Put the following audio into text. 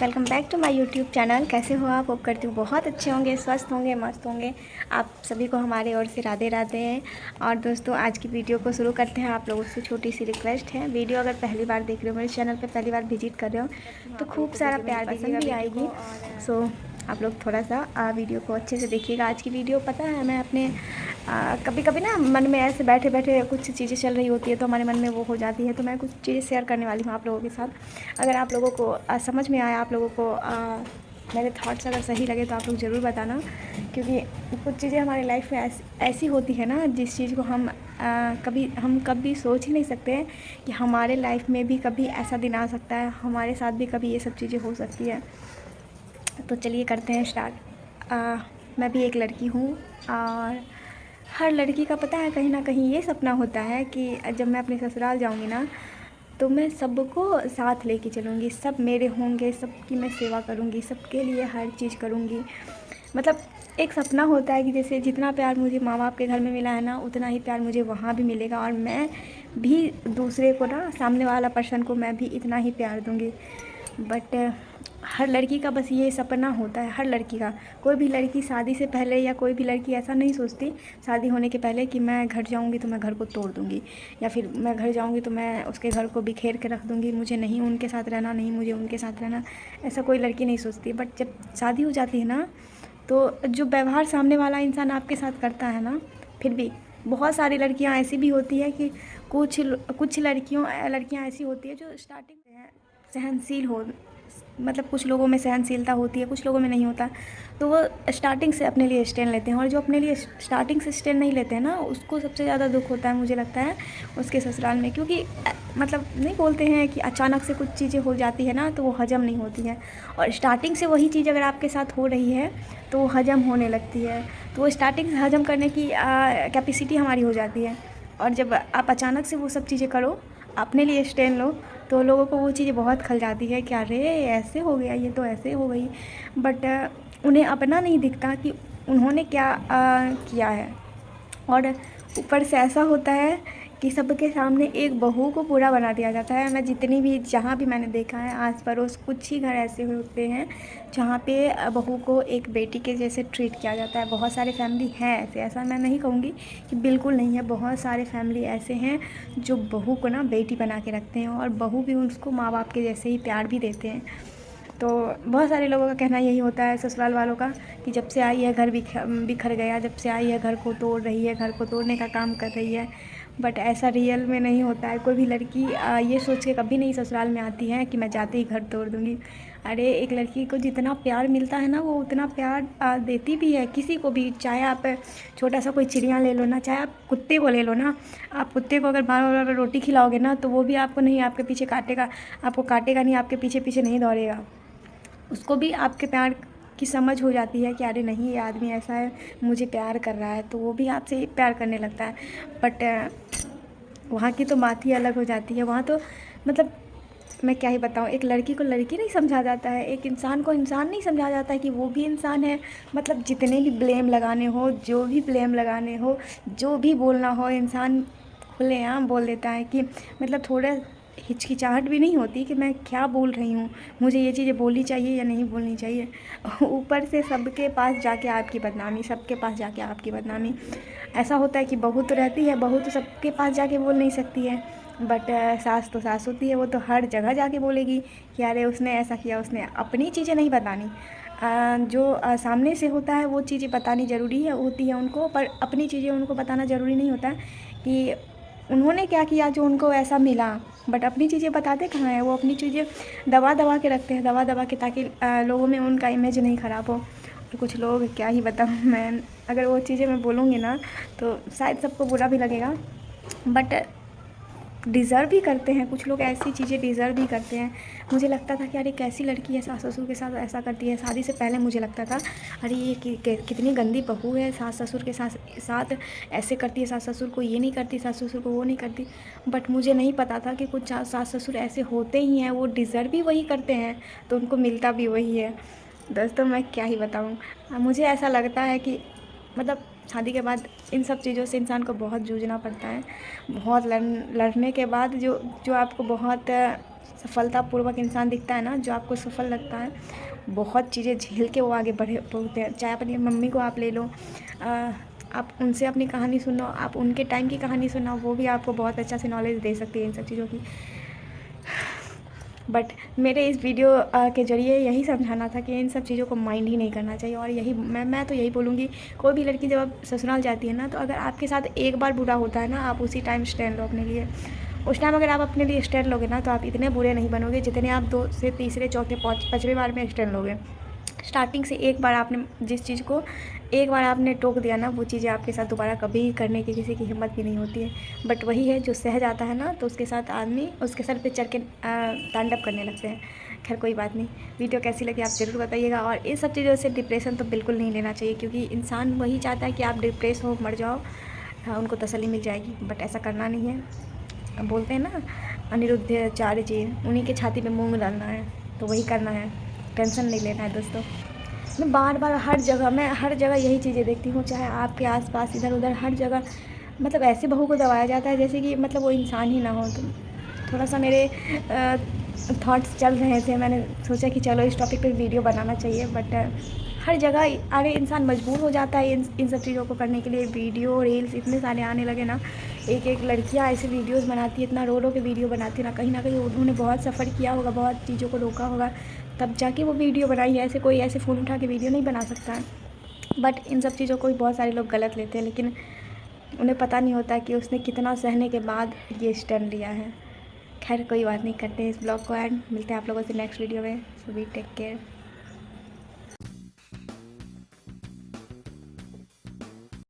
Welcome back to my YouTube channel. कैसे हो आप? होप करती हूँ बहुत अच्छे होंगे, स्वस्थ होंगे, मस्त होंगे। आप सभी को हमारे ओर से राधे राधे हैं। और दोस्तों, आज की वीडियो को शुरू करते हैं। आप लोगों से छोटी सी रिक्वेस्ट है, वीडियो अगर पहली बार देख रहे हो, मेरे चैनल पे पहली बार विजिट कर रहे हो तो खूब सारा प्यार दीजिएगा, भी आएगी। सो आप लोग थोड़ा सा वीडियो को अच्छे से देखिएगा। आज की वीडियो पता है, मैं अपने कभी कभी ना मन में ऐसे बैठे बैठे कुछ चीज़ें चल रही होती है तो हमारे मन में वो हो जाती है, तो मैं कुछ चीज़ें शेयर करने वाली हूँ आप लोगों के साथ। अगर आप लोगों को समझ में आया, आप लोगों को मेरे थॉट्स अगर सही लगे तो आप लोग ज़रूर बताना, क्योंकि कुछ चीज़ें हमारी लाइफ में ऐसी होती है ना, जिस चीज़ को हम कभी सोच ही नहीं सकते हैं कि हमारे लाइफ में भी कभी ऐसा दिन आ सकता है, हमारे साथ भी कभी ये सब चीज़ें हो सकती है। तो चलिए करते हैं स्टार्ट। मैं भी एक लड़की हूँ और हर लड़की का पता है, कहीं ना कहीं ये सपना होता है कि जब मैं अपने ससुराल जाऊँगी ना, तो मैं सबको साथ लेके चलूँगी, सब मेरे होंगे, सबकी मैं सेवा करूँगी, सबके लिए हर चीज़ करूँगी। मतलब एक सपना होता है कि जैसे जितना प्यार मुझे माँ बाप के घर में मिला है ना, उतना ही प्यार मुझे वहाँ भी मिलेगा, और मैं भी दूसरे को ना, सामने वाला पर्सन को मैं भी इतना ही प्यार दूँगी। बट हर लड़की का बस ये सपना होता है, हर लड़की का। कोई भी लड़की शादी से पहले, या कोई भी लड़की ऐसा नहीं सोचती शादी होने के पहले कि मैं घर जाऊंगी तो मैं घर को तोड़ दूंगी, या फिर मैं घर जाऊंगी तो मैं उसके घर को बिखेर के रख दूंगी, मुझे नहीं उनके साथ रहना, नहीं मुझे उनके साथ रहना। ऐसा कोई लड़की नहीं सोचती। बट जब शादी हो जाती है ना, तो जो व्यवहार सामने वाला इंसान आपके साथ करता है ना, फिर भी बहुत सारी लड़कियां ऐसी भी होती है कि कुछ लड़कियां ऐसी होती है जो स्टार्टिंग में सहनशील हो, मतलब कुछ लोगों में सहनशीलता होती है, कुछ लोगों में नहीं होता। तो वो स्टार्टिंग से अपने लिए स्टैंड लेते हैं, और जो अपने लिए स्टार्टिंग से स्टैंड नहीं लेते हैं ना, उसको सबसे ज़्यादा दुख होता है, मुझे लगता है, उसके ससुराल में। क्योंकि मतलब नहीं बोलते हैं कि अचानक से कुछ चीज़ें हो जाती है ना, तो वो हजम नहीं होती हैं, और स्टार्टिंग से वही चीज़ अगर आपके साथ हो रही है तो वो हजम होने लगती है। तो वो स्टार्टिंग से हजम करने की कैपेसिटी हमारी हो जाती है, और जब आप अचानक से वो सब चीज़ें करो, अपने लिए स्टैंड लो, तो लोगों को वो चीज़ें बहुत खल जाती है कि अरे ऐसे हो गया, ये तो ऐसे हो गई। बट उन्हें अपना नहीं दिखता कि उन्होंने क्या किया है। और ऊपर से ऐसा होता है कि सबके सामने एक बहू को पूरा बना दिया जाता है। मैं जितनी भी, जहाँ भी मैंने देखा है आस पड़ोस, कुछ ही घर ऐसे होते हैं जहाँ पे बहू को एक बेटी के जैसे ट्रीट किया जाता है। बहुत सारे फैमिली हैं ऐसे, ऐसा मैं नहीं कहूँगी कि बिल्कुल नहीं है, बहुत सारे फैमिली ऐसे हैं जो बहू को ना बेटी बना के रखते हैं, और बहू भी उसको माँ बाप के जैसे ही प्यार भी देते हैं। तो बहुत सारे लोगों का कहना यही होता है, ससुराल वालों का, कि जब से आई है घर बिखर गया, जब से आई है घर को तोड़ रही है, घर को तोड़ने का काम कर रही है। बट ऐसा रियल में नहीं होता है। कोई भी लड़की ये सोच के कभी नहीं ससुराल में आती है कि मैं जाते ही घर तोड़ दूँगी। अरे एक लड़की को जितना प्यार मिलता है ना, वो उतना प्यार देती भी है किसी को भी। चाहे आप छोटा सा कोई चिड़िया ले लो ना, चाहे आप कुत्ते को ले लो ना, आप कुत्ते को अगर बार बार रोटी खिलाओगे ना, तो वो भी आपको नहीं, आपके पीछे काटेगा, आपको काटेगा नहीं, आपके पीछे पीछे नहीं दौड़ेगा। उसको भी आपके प्यार की समझ हो जाती है कि अरे नहीं, ये आदमी ऐसा है, मुझे प्यार कर रहा है, तो वो भी आपसे प्यार करने लगता है। बट वहाँ की तो बात ही अलग हो जाती है। वहाँ तो मतलब मैं क्या ही बताऊँ, एक लड़की को लड़की नहीं समझा जाता है, एक इंसान को इंसान नहीं समझा जाता है कि वो भी इंसान है। मतलब जितने भी ब्लेम लगाने हो, जो भी ब्लेम लगाने हो, जो भी बोलना हो, इंसान खुलेआम बोल देता है कि मतलब थोड़ा हिचकिचाहट भी नहीं होती कि मैं क्या बोल रही हूँ, मुझे ये चीज़ें बोलनी चाहिए या नहीं बोलनी चाहिए। ऊपर से सबके पास जाके आपकी बदनामी, सबके पास जाके आपकी बदनामी। ऐसा होता है कि बहू तो रहती है, बहू तो सबके पास जाके बोल नहीं सकती है। बट सास तो सास होती है, वो तो हर जगह जाके बोलेगी कि अरे उसने ऐसा किया, उसने अपनी चीज़ें नहीं बतानी। जो सामने से होता है वो चीज़ें बतानी ज़रूरी है होती है उनको, पर अपनी चीज़ें उनको बताना ज़रूरी नहीं होता कि उन्होंने क्या किया जो उनको ऐसा मिला। बट अपनी चीज़ें बताते कहाँ हैं, वो अपनी चीज़ें दबा दबा के रखते हैं, दबा दबा के, ताकि लोगों में उनका इमेज नहीं ख़राब हो। और कुछ लोग, क्या ही बताऊँ मैं, अगर वो चीज़ें मैं बोलूँगी ना तो शायद सबको बुरा भी लगेगा, बट डिज़र्व भी करते हैं कुछ लोग, ऐसी चीज़ें डिज़र्व भी करते हैं। मुझे लगता था कि अरे कैसी लड़की है, सास ससुर के साथ ऐसा करती है। शादी से पहले मुझे लगता था अरे ये कितनी गंदी बहू है, सास ससुर के साथ ऐसे करती है, सास ससुर को ये नहीं करती, सास ससुर को वो नहीं करती। बट मुझे नहीं पता था कि कुछ सास ससुर ऐसे होते ही हैं, वो डिज़र्व भी वही करते हैं, तो उनको मिलता भी वही है। दोस्तों मैं क्या ही बताऊँ, मुझे ऐसा लगता है कि मतलब शादी के बाद इन सब चीज़ों से इंसान को बहुत जूझना पड़ता है। बहुत लड़ने के बाद जो आपको बहुत सफलतापूर्वक इंसान दिखता है ना, जो आपको सफल लगता है, बहुत चीज़ें झेल के वो आगे बढ़ते हैं। चाहे अपनी मम्मी को आप ले लो, आप उनसे अपनी कहानी सुनो, आप उनके टाइम की कहानी सुनो, वो भी आपको बहुत अच्छा से नॉलेज दे सकती है इन सब चीज़ों की। बट मेरे इस वीडियो के ज़रिए यही समझाना था कि इन सब चीज़ों को माइंड ही नहीं करना चाहिए। और यही मैं तो यही बोलूँगी, कोई भी लड़की जब ससुराल जाती है ना, तो अगर आपके साथ एक बार बुरा होता है ना, आप उसी टाइम स्टैंड लो अपने लिए। उस टाइम अगर आप अपने लिए स्टैंड लोगे ना, तो आप इतने बुरे नहीं बनोगे जितने आप 2 से तीसरे, चौथे, पाँचवें बार में स्टैंड लोगे। स्टार्टिंग से एक बार आपने जिस चीज़ को एक बार आपने टोक दिया ना, वो चीज़ें आपके साथ दोबारा कभी करने की किसी की हिम्मत भी नहीं होती है। बट वही है, जो सह जाता है ना, तो उसके साथ आदमी उसके सर पे चढ़ के तांडव करने लगते हैं। खैर कोई बात नहीं, वीडियो कैसी लगी आप ज़रूर बताइएगा। और इन सब चीज़ों से डिप्रेशन तो बिल्कुल नहीं लेना चाहिए, क्योंकि इंसान वही चाहता है कि आप डिप्रेस हो, मर जाओ, हाँ, उनको तसल्ली मिल जाएगी। बट ऐसा करना नहीं है। बोलते हैं ना अनिरुद्धाचार्य जी, उन्हीं के छाती पे मूंग डालना है, तो वही करना है। टेंशन नहीं लेना है दोस्तों। मैं बार बार हर जगह यही चीज़ें देखती हूँ, चाहे आपके आसपास इधर उधर हर जगह, मतलब ऐसे बहू को दबाया जाता है जैसे कि मतलब वो इंसान ही ना हो। तो थोड़ा सा मेरे थॉट्स चल रहे थे, मैंने सोचा कि चलो इस टॉपिक पे वीडियो बनाना चाहिए। बट हर जगह अरे इंसान मजबूर हो जाता है इन सब चीज़ों को करने के लिए। वीडियो रील्स इतने सारे आने लगे ना, एक लड़कियां ऐसे वीडियोस बनाती है, इतना रो के वीडियो बनाती है ना, कहीं ना कहीं उन्होंने बहुत सफ़र किया होगा, बहुत चीज़ों को रोका होगा, तब जाके वो वीडियो बनाई है। ऐसे कोई ऐसे फ़ोन उठा के वीडियो नहीं बना सकता है। बट इन सब चीज़ों को भी बहुत सारे लोग गलत लेते हैं, लेकिन उन्हें पता नहीं होता कि उसने कितना सहने के बाद ये स्टैंड लिया है। खैर कोई बात नहीं, करते हैं इस ब्लॉग को एंड मिलते हैं आप लोगों से नेक्स्ट वीडियो में। So we take care.